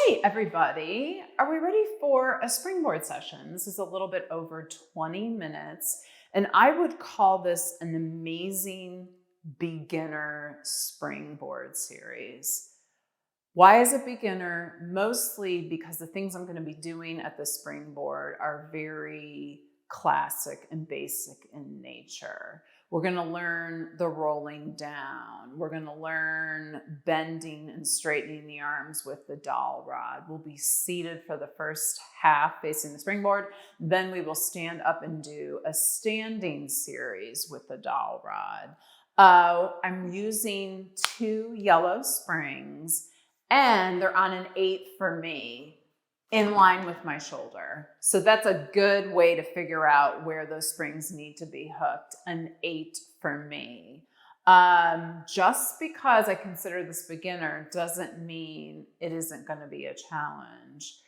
Hey everybody, are we ready for a springboard session? This is a little bit over 20 minutes, and I would call this an amazing beginner springboard series. Why is it beginner? Mostly because the things I'm going to be doing at the springboard are very classic and basic in nature. We're going to learn the rolling down. We're going to learn bending and straightening the arms with the dowel rod. We'll be seated for the first half facing the springboard. Then we will stand up and do a standing series with the dowel rod. I'm using 2 yellow springs, and they're on an 8 for me, in line with my shoulder. So that's a good way to figure out where those springs need to be hooked, an 8 for me. Just because I consider this beginner doesn't mean it isn't going to be a challenge.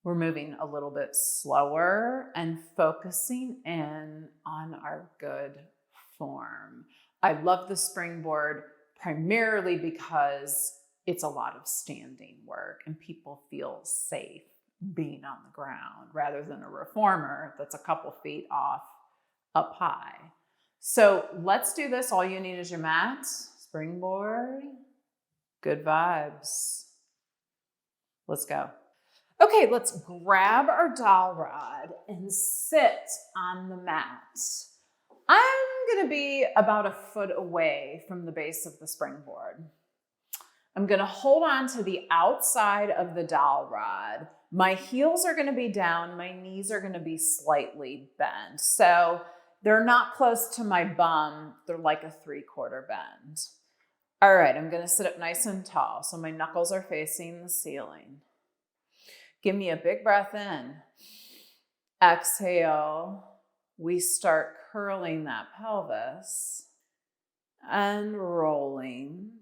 We're moving a little bit slower and focusing in on our good form. I love the springboard primarily because it's a lot of standing work and people feel safe being on the ground rather than a reformer that's a couple feet off up high. So let's do this. All you need is your mat, springboard, good vibes. Let's go. Okay, let's grab our dowel rod and sit on the mat. I'm gonna be about a foot away from the base of the springboard. I'm gonna hold on to the outside of the dowel rod. My heels are gonna be down, my knees are gonna be slightly bent. So they're not close to my bum, they're like a 3/4 bend. All right, I'm gonna sit up nice and tall, so my knuckles are facing the ceiling. Give me a big breath in. Exhale, we start curling that pelvis and rolling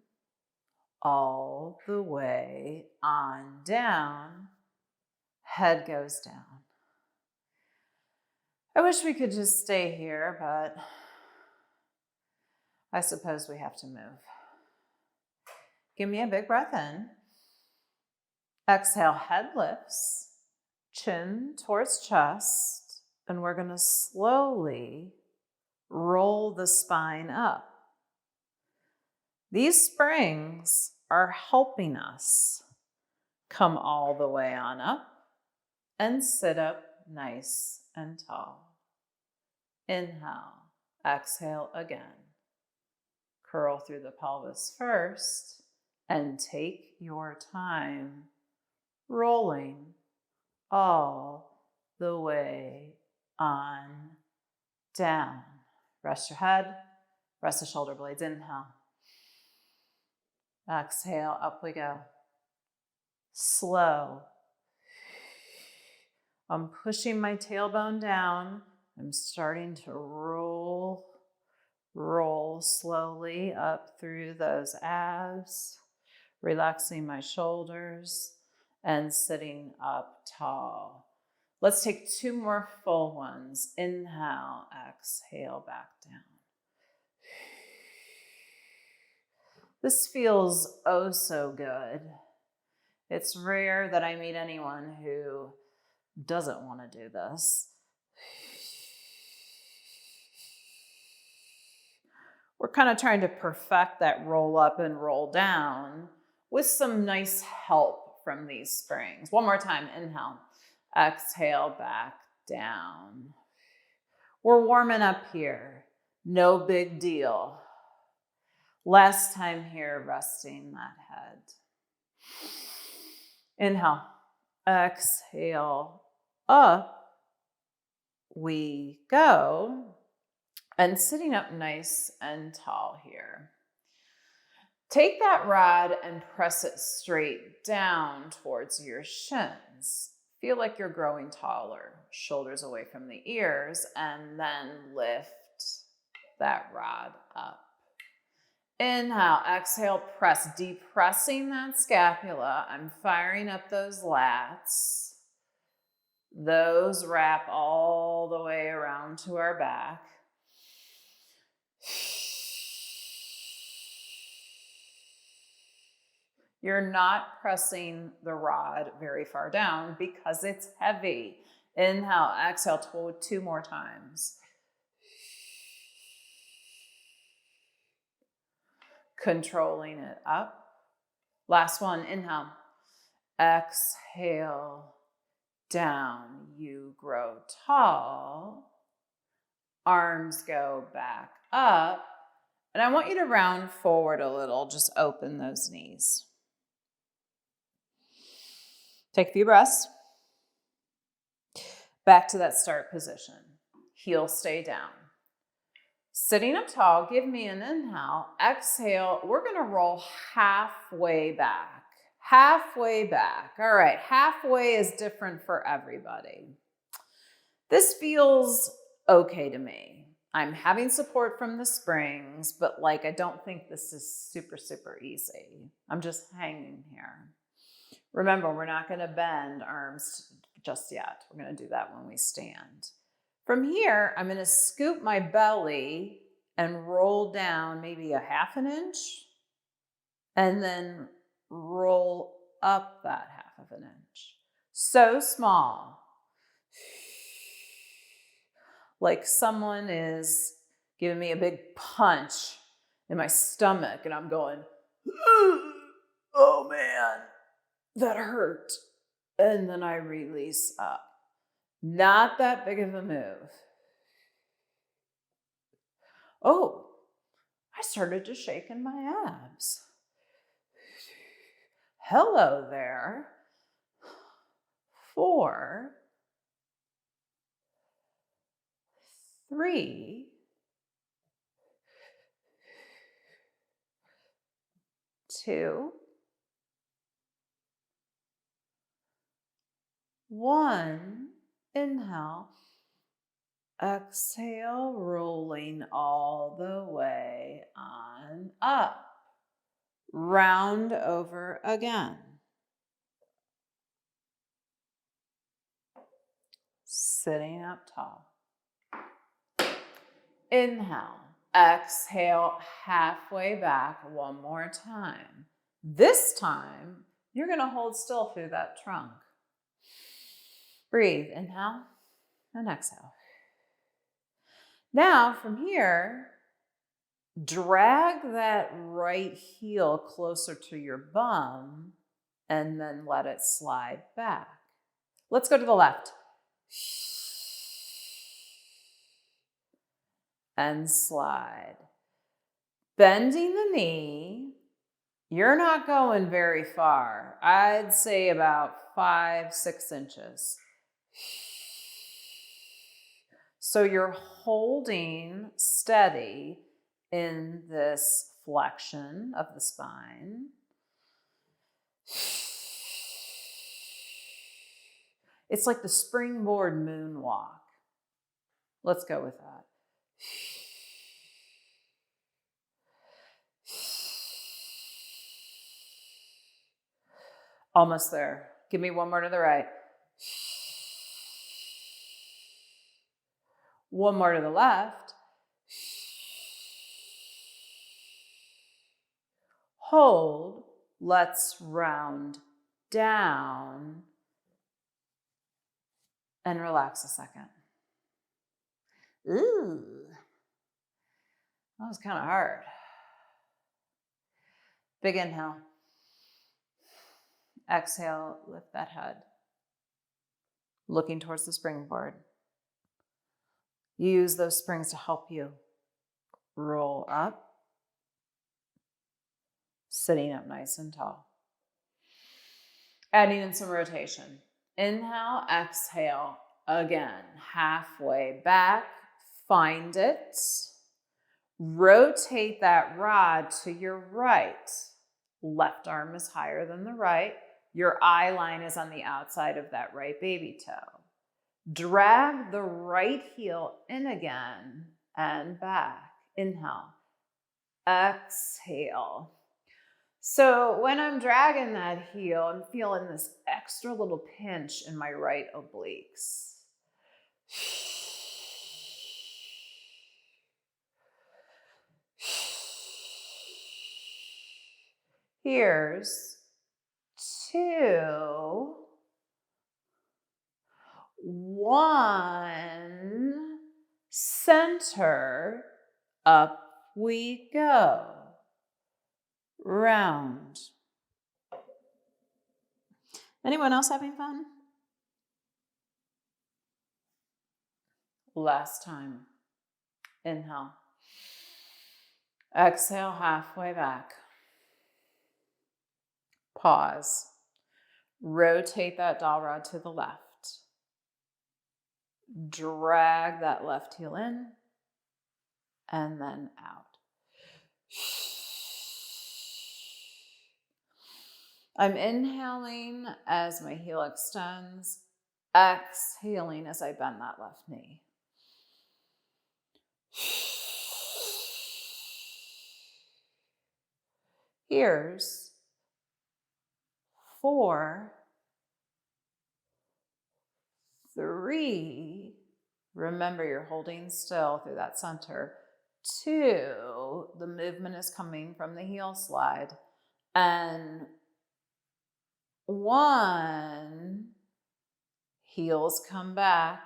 all the way on down. Head goes down. I wish we could just stay here, but I suppose we have to move. Give me a big breath in. Exhale, head lifts, chin towards chest, and we're going to slowly roll the spine up. These springs are helping us come all the way on up and sit up nice and tall. Inhale, exhale again. Curl through the pelvis first and take your time rolling all the way on down. Rest your head, rest the shoulder blades. Inhale. Exhale, up we go. Slow. I'm pushing my tailbone down. I'm starting to roll slowly up through those abs, relaxing my shoulders and sitting up tall. Let's take 2 more full ones. Inhale, exhale, back down. This feels oh so good. It's rare that I meet anyone who doesn't want to do this. We're kind of trying to perfect that roll up and roll down with some nice help from these springs. One more time, inhale, exhale, back down. We're warming up here, no big deal. Last time here, resting that head. Inhale, exhale, up we go. And sitting up nice and tall here. Take that rod and press it straight down towards your shins. Feel like you're growing taller, shoulders away from the ears, and then lift that rod up. Inhale, exhale, press, depressing that scapula. I'm firing up those lats. Those wrap all the way around to our back. You're not pressing the rod very far down because it's heavy. Inhale, exhale, two more times. Controlling it up. Last one, inhale. Exhale, down. You grow tall. Arms go back up. And I want you to round forward a little. Just open those knees. Take a few breaths. Back to that start position. Heels stay down. Sitting up tall, give me an inhale. Exhale, we're going to roll halfway back. Halfway back. All right, halfway is different for everybody. This feels okay to me. I'm having support from the springs, but I don't think this is super, super easy. I'm just hanging here. Remember, we're not going to bend arms just yet. We're going to do that when we stand. From here, I'm going to scoop my belly and roll down maybe a half an inch and then roll up that half of an inch. So small. Like someone is giving me a big punch in my stomach and I'm going, oh man, that hurt. And then I release up. Not that big of a move. Oh, I started to shake in my abs. Hello there. 4, 3, 2, 1. Inhale. Exhale, rolling all the way on up. Round over again. Sitting up tall. Inhale. Exhale, halfway back one more time. This time, you're going to hold still through that trunk. Breathe. Inhale and exhale. Now, from here, drag that right heel closer to your bum and then let it slide back. Let's go to the left. And slide. Bending the knee. You're not going very far. I'd say about 5-6 inches. So you're holding steady in this flexion of the spine. It's like the springboard moonwalk. Let's go with that. Almost there. Give me one more to the right. One more to the left. Hold. Let's round down and relax a second. Ooh, that was kind of hard. Big inhale. Exhale, lift that head. Looking towards the springboard. Use those springs to help you roll up. Sitting up nice and tall. Adding in some rotation. Inhale, exhale. Again, halfway back. Find it. Rotate that rod to your right. Left arm is higher than the right. Your eye line is on the outside of that right baby toe. Drag the right heel in again and back. Inhale. Exhale. So when I'm dragging that heel, I'm feeling this extra little pinch in my right obliques. Here's 2, 1, center, up we go, round. Anyone else having fun? Last time. Inhale. Exhale, halfway back. Pause. Rotate that dowel rod to the left. Drag that left heel in and then out. I'm inhaling as my heel extends, exhaling as I bend that left knee. Here's 4, 3, remember you're holding still through that center. 2, the movement is coming from the heel slide. And 1, heels come back,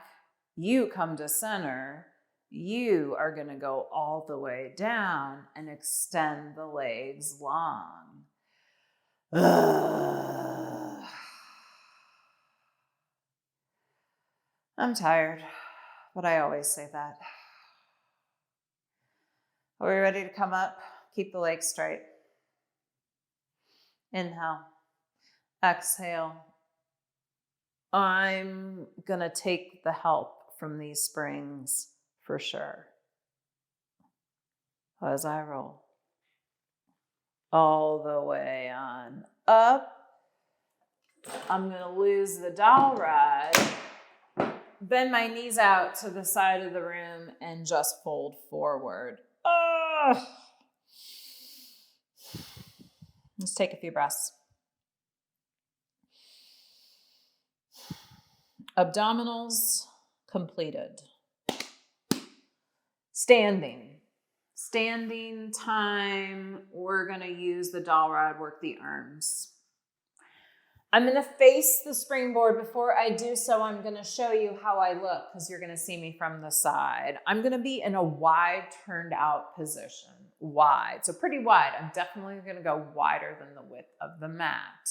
you come to center, you are going to go all the way down and extend the legs long. I'm tired, but I always say that. Are we ready to come up? Keep the legs straight. Inhale. Exhale. I'm going to take the help from these springs for sure. As I roll. All the way on up. I'm going to lose the dowel rod. Bend my knees out to the side of the room and just fold forward. Let's take a few breaths. Abdominals completed. Standing time. We're going to use the dowel rod, work the arms. I'm going to face the springboard. Before I do so, I'm going to show you how I look because you're going to see me from the side. I'm going to be in a wide turned out position. Wide. So pretty wide. I'm definitely going to go wider than the width of the mat.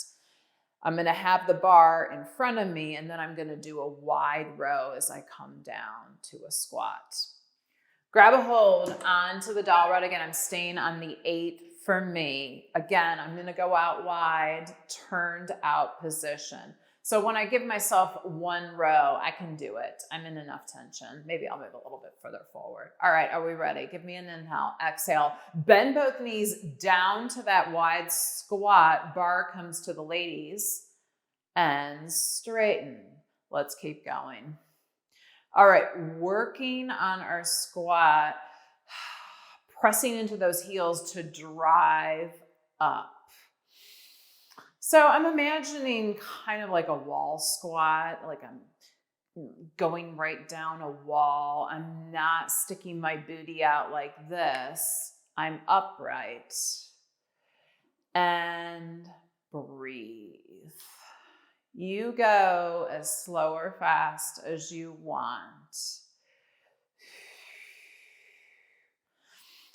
I'm going to have the bar in front of me, and then I'm going to do a wide row as I come down to a squat. Grab a hold onto the dowel rod. Again, I'm staying on the 8 for me. Again, I'm going to go out wide, turned out position. So when I give myself 1 row, I can do it. I'm in enough tension. Maybe I'll move a little bit further forward. All right, are we ready? Give me an inhale, exhale. Bend both knees down to that wide squat. Bar comes to the ladies and straighten. Let's keep going. All right, working on our squat, pressing into those heels to drive up. So I'm imagining kind of like a wall squat, like I'm going right down a wall. I'm not sticking my booty out like this. I'm upright. And breathe. You go as slow or fast as you want.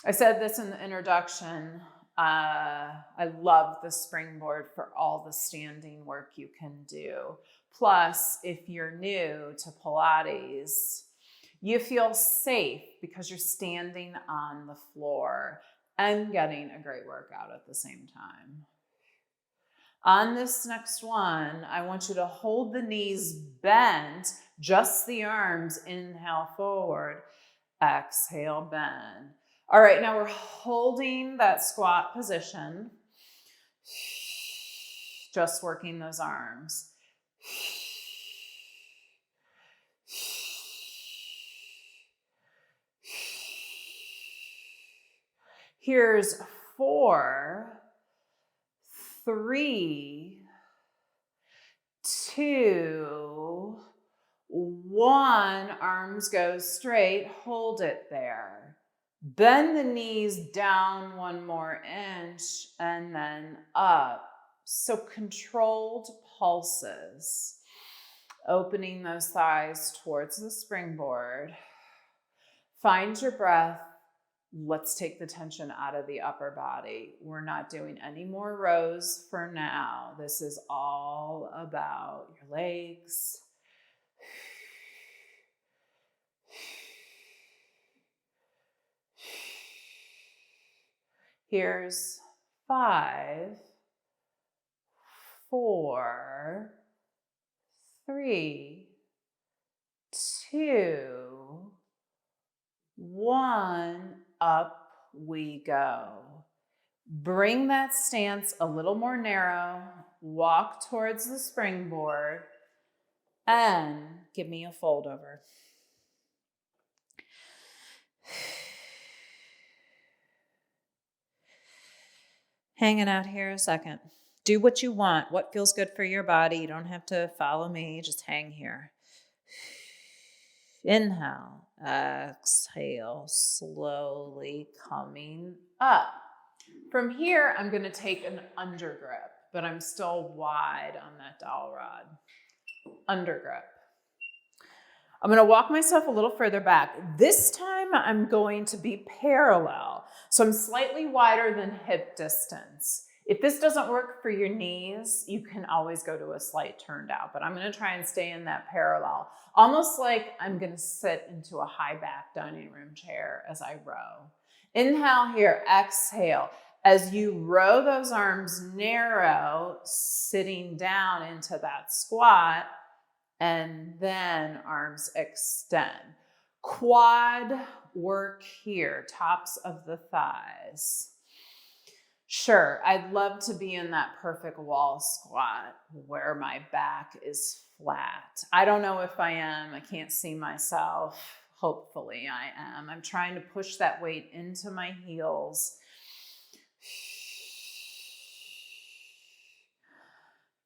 I said this in the introduction. I love the springboard for all the standing work you can do. Plus, if you're new to Pilates, you feel safe because you're standing on the floor and getting a great workout at the same time. On this next one, I want you to hold the knees bent, just the arms. Inhale forward, exhale bend. All right, now we're holding that squat position, just working those arms. Here's 4, 3, 2, 1. Arms go straight. Hold it there. Bend the knees down 1 more inch and then up. So controlled pulses, opening those thighs towards the springboard. Find your breath. Let's take the tension out of the upper body. We're not doing any more rows for now. This is all about your legs. Here's 5, 4, 3, 2, 1. Up we go. Bring that stance a little more narrow. Walk towards the springboard and give me a fold over. Hanging out here a second. Do what you want, what feels good for your body. You don't have to follow me, just hang here. Inhale, exhale, slowly coming up. From here, I'm going to take an under grip, but I'm still wide on that dowel rod. Under grip. I'm going to walk myself a little further back. This time I'm going to be parallel. So I'm slightly wider than hip distance. If this doesn't work for your knees, you can always go to a slight turned out, but I'm going to try and stay in that parallel. Almost like I'm going to sit into a high back dining room chair as I row. Inhale here, exhale. As you row those arms narrow, sitting down into that squat, and then arms extend. Quad work here, tops of the thighs. Sure, I'd love to be in that perfect wall squat where my back is flat. I don't know if I am. I can't see myself. Hopefully I am. I'm trying to push that weight into my heels.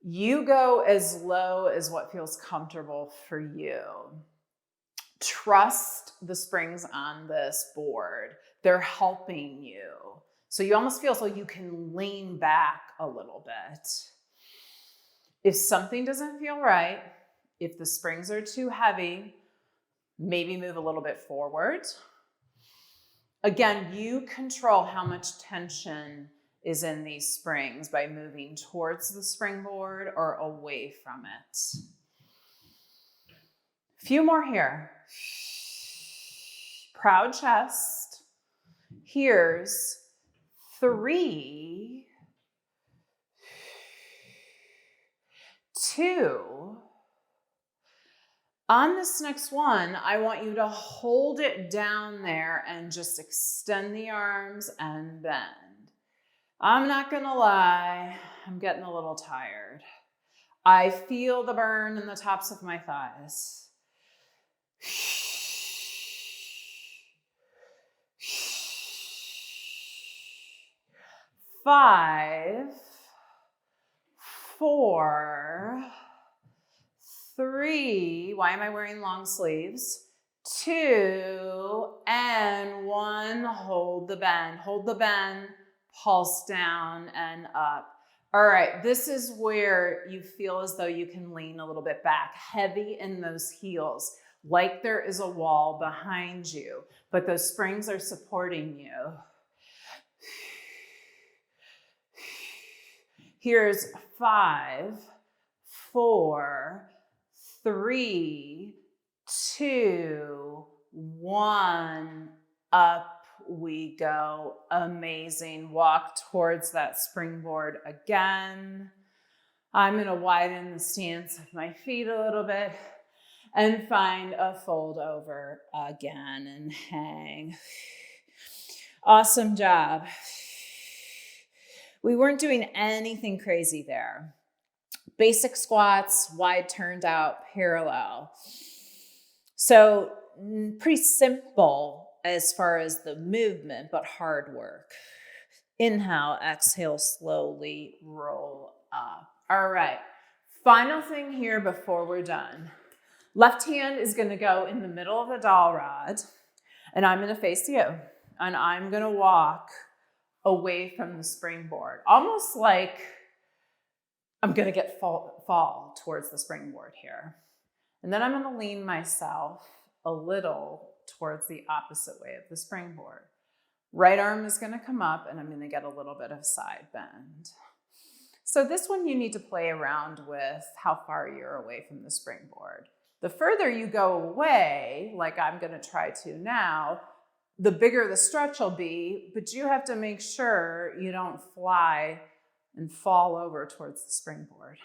You go as low as what feels comfortable for you. Trust the springs on this board. They're helping you. So you almost feel so you can lean back a little bit. If something doesn't feel right, if the springs are too heavy, maybe move a little bit forward. Again, you control how much tension is in these springs by moving towards the springboard or away from it. A few more here. Proud chest. Here's 3, 2. On this next one, I want you to hold it down there and just extend the arms and bend. I'm not gonna lie, I'm getting a little tired. I feel the burn in the tops of my thighs. 5, 4, 3, why am I wearing long sleeves? 2, and 1, hold the bend, pulse down and up. All right, this is where you feel as though you can lean a little bit back, heavy in those heels, like there is a wall behind you, but those springs are supporting you. Here's 5, 4, 3, 2, 1, up we go. Amazing. Walk towards that springboard again. I'm going to widen the stance of my feet a little bit and find a fold over again and hang. Awesome job. We weren't doing anything crazy there. Basic squats, wide turned out, parallel. So pretty simple as far as the movement, but hard work. Inhale, exhale, slowly roll up. All right, final thing here before we're done. Left hand is gonna go in the middle of the dowel rod, and I'm gonna face you, and I'm gonna walk away from the springboard, almost like I'm going to get fall towards the springboard here. And then I'm going to lean myself a little towards the opposite way of the springboard. Right arm is going to come up and I'm going to get a little bit of side bend. So this one you need to play around with how far you're away from the springboard. The further you go away, like I'm going to try to now, the bigger the stretch will be, but you have to make sure you don't fly and fall over towards the springboard.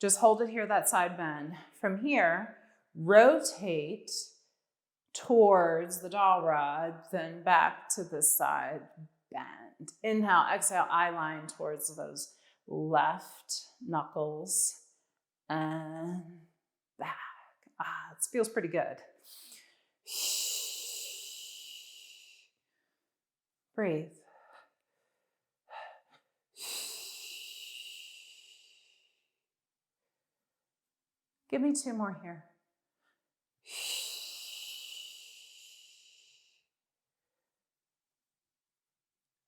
Just hold it here, that side bend. From here, rotate towards the dowel rod, then back to this side bend. Inhale, exhale, eye line towards those left knuckles and back. This feels pretty good. Breathe. Give me 2 more here.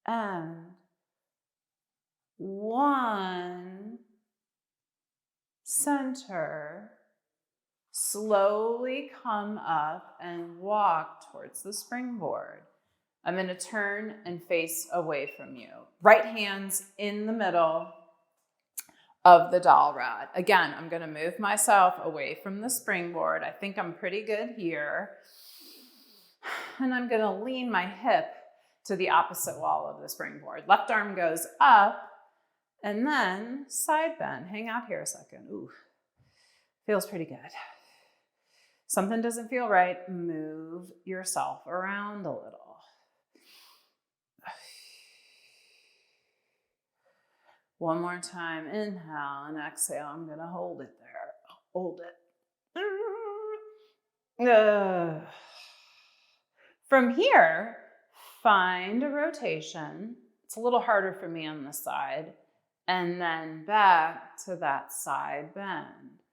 And 1, center, slowly come up and walk towards the springboard. I'm going to turn and face away from you. Right hand's in the middle of the dowel rod. Again, I'm going to move myself away from the springboard. I think I'm pretty good here. And I'm going to lean my hip to the opposite wall of the springboard. Left arm goes up and then side bend. Hang out here a second. Ooh, feels pretty good. Something doesn't feel right. Move yourself around a little. One more time, inhale and exhale. I'm going to hold it there. Hold it. From here, find a rotation. It's a little harder for me on this side. And then back to that side bend.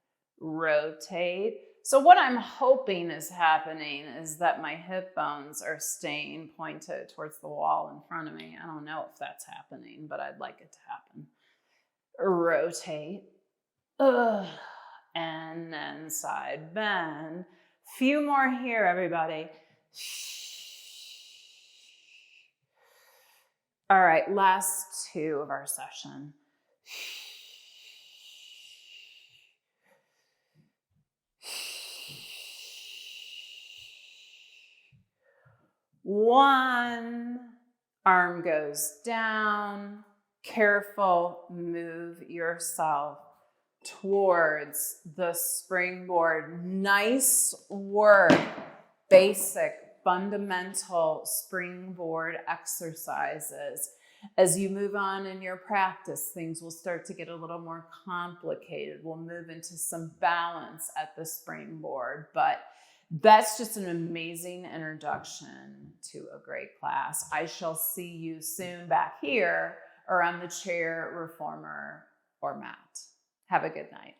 Rotate. So what I'm hoping is happening is that my hip bones are staying pointed towards the wall in front of me. I don't know if that's happening, but I'd like it to happen. Rotate. And then side bend. Few more here, everybody. All right, last 2 of our session. One, arm goes down. Careful, move yourself towards the springboard. Nice work. Basic, fundamental springboard exercises. As you move on in your practice, things will start to get a little more complicated. We'll move into some balance at the springboard, but that's just an amazing introduction to a great class. I shall see you soon back here or on the chair, reformer, or mat. Have a good night.